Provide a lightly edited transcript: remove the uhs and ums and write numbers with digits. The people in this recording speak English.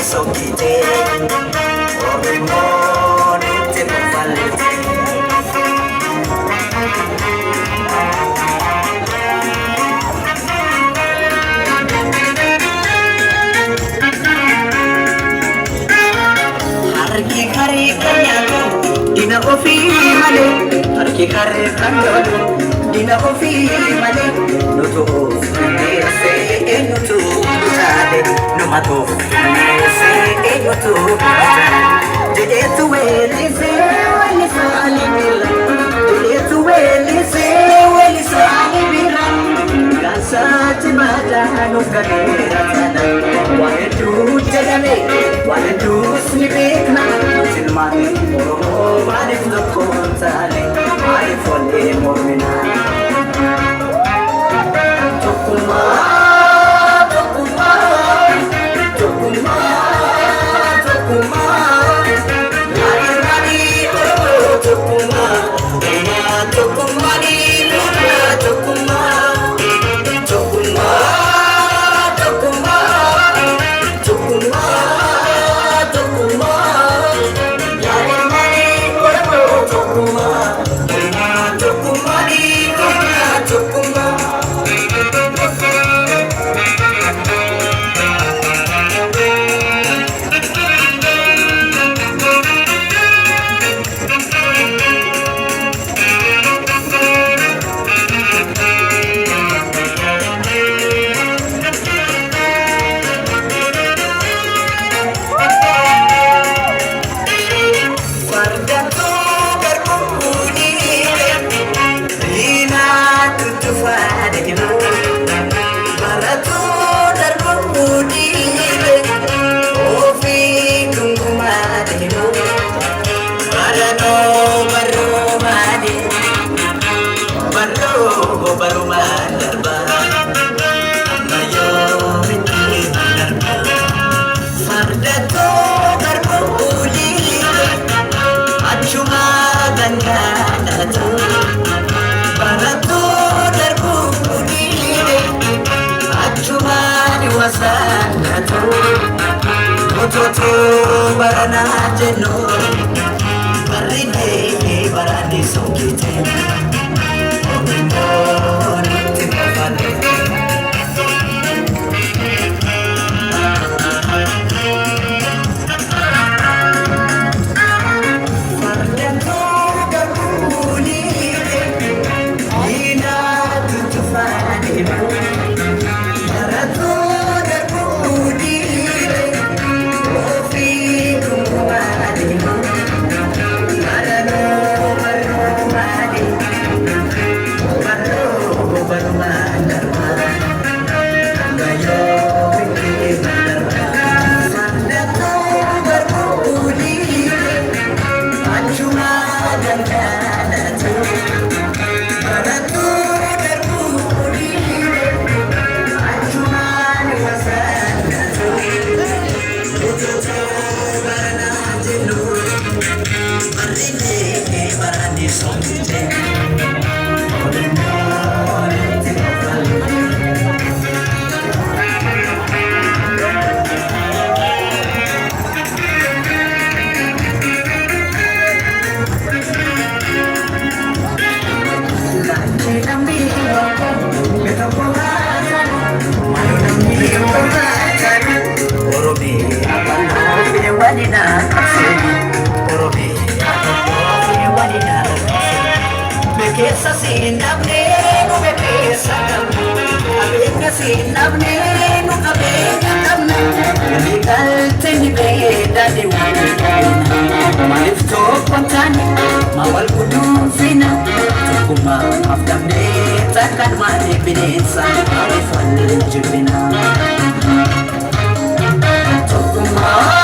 sokkite Oromoon itti mufalte Harki kari kanyaatu dina ofii malee harki kari kanyaatu dina ofii malee nutu neessee nutu taate numatu neessee nutu taate jedheetu weellisee weellisaa libira jedheetu weellisee weellisaa libira gaansaatti maadaa nuuf galeera sana waan hedduu jedhame waan hedduus ni beekna silmaanii Oromoo maaliif tokkoon taane maaliif wallee morminaa Toto barana jenno barine barani sokkite Oromoon itti mufalte Mawal kudu fina, tukuma afdamne takkan mani binesa, alifan jubina. Tukuma